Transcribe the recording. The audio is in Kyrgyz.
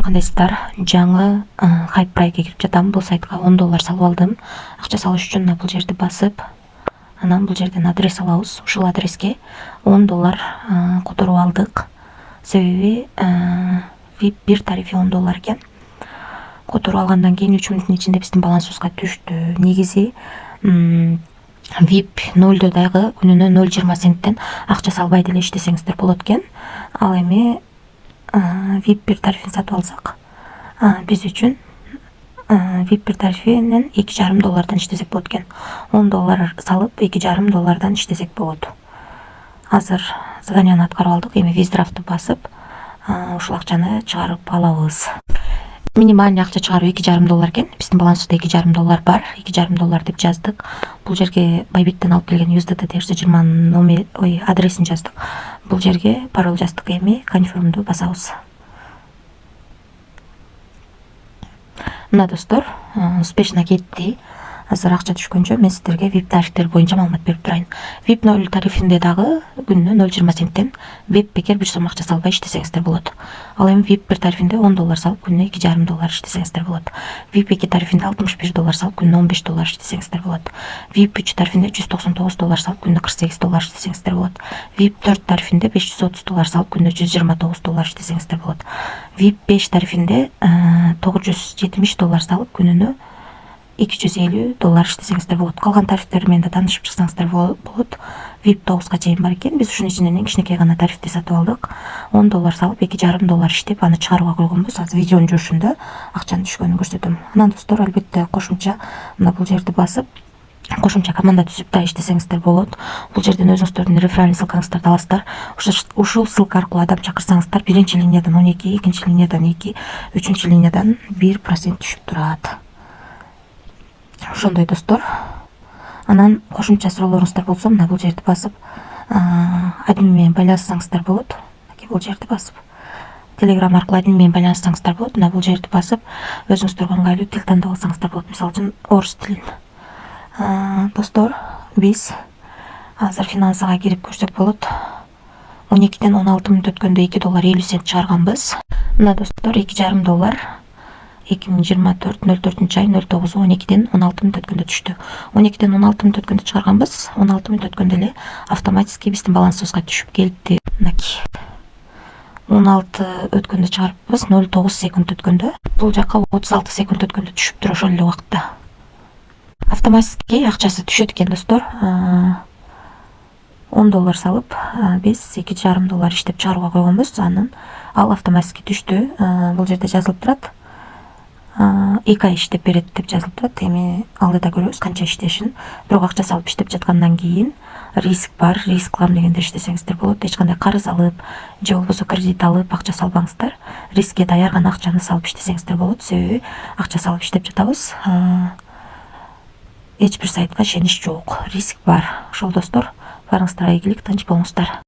Достор, кандайсыздар? Жаңы Hypeprice'ге кирип жатам. Бул сайтка $10 салып алдым. Акча салыш үчүн бул жерди басып, анан бул жерден адрес алабыз. Ушул адреске $10 которуп алдык. Себеби VIP 1 тарифи $10 экен. Которуп алгандан кийин 3 мүнөттүн ичинде биздин балансыбызга түштү. Негизи VIP 0 дагы күнүнө 0,20 центтен акча салбай деле иштесеңиздер болот экен. Ал эми VIP 1 тарифин сатып алсак, биз үчүн VIP 1 тарифинен $2,5 иштесек болот экен. $10 салып $2,5 иштесек болот. Азыр заданияны аткарып алдык. Эми виздрафтты басып, ушул акчаны чыгарып алабыз. Минимальный акча чыгаруу $2,5 экен. Биздин балансыбызда $2,5 бар. $2,5 деп жаздык. Бул жерге Bybit'тен алып келген USDT TRC20 адресин жаздык. Бул жерге пароль жаздык. Эми конфирмду басабыз. Мына достор, успешно кетти. Азыр акча түшкөнчө мен сиздерге VIP тарифтер боюнча маалымат берип турайын. VIP 0 тарифинде дагы күнүнө 0,20 центтен бекер бир сом акча салбай иштесеңиздер болот. Ал эми VIP 1 тарифинде $10 салып күнүнө $2,5 иштесеңиздер болот. VIP 2 тарифинде $61 салып күнүнө $15 иштесеңиздер болот. VIP 3 тарифинде $199 салып күнүнө $48 иштесеңиздер болот. VIP 4 тарифинде $530 салып күнүнө $129 иштесеңиздер болот. VIP 5 тарифинде $970 салып күнүнө $250 иштесеңиздер болот. Калган тарифтер менен да таанышып чыксаңыздар болот. VIP 9га чейин бар экен. Биз ушунун ичинен эң кичинекей гана тарифти сатып алдык. $10 салып $2,5 иштеп, аны чыгарууга койгонбуз. Азыр видеонун жумушунда акчанын түшкөнүн көрсөтөм. Анан достор, албетте кошумча мына бул жерди басып, кошумча команда түзүп да иштесеңиздер болот. Бул жерден өзүңүздөрдүн реферальный ссылкаңыздарды аласыздар. Ушул ссылка аркылуу адам чакырсаңыздар, биринчи линиядан 12, экинчи линиядан 2, үчүнчү линиядан 1% түшүп турат. Ошондой достор. Анан кошумча суроолоруңуздар болсо, мына бул жерди басып, админ менен байланышсаңыздар болот. Бул жерди басып, Telegram аркылуу админ менен байланышсаңыздар болот. Мына бул жерди басып, өзүңүздөргө ыңгайлуу тил тандап алсаңыздар болот. Мисалы үчүн орус тилин. Достор, биз азыр финансыга кирип көрсөк болот. 12ден 16 мүнөт өткөндө $2.50 чыгарганбыз. Мына достор, $2,5 2024 04 ай 09-12ден 16 мүнөт өткөндө түштү. 12ден 16 мүнөт өткөндө чыгарганбыз. 16 мүнөт өткөндө эле автоматически биздин балансыбызга түшүп келди. Мынакей. 16 өткөндө чыгарыппыз, 09 секунд өткөндө. Бул жака 36 секунд өткөндө түшүптүр ошол эле убакытта. Автоматически акчасы түшөт экен достор. $10 салып, биз $2,5 иштеп чыгарууга койгонбуз. Анан ал автоматически түштү. Бул жерде жазылып турат. 2 ай иштеп берет деп жазылып турат. Эми алдыда көрөбүз канча иштешин. Бирок акча салып иштеп жаткандан кийин риск бар. Риск кылам дегенде иштесеңиздер болот. Эч кандай карыз алып, же болбосо кредит алып акча салбаңыздар. Рискке даяр гана акчаны салып иштесеңиздер болот. Себеби акча салып иштеп жатабыз. Эч бир сайтка ишенич жок. Риск бар. Ошол достор, барыңыздарга ийгилик, тынч болуңуздар.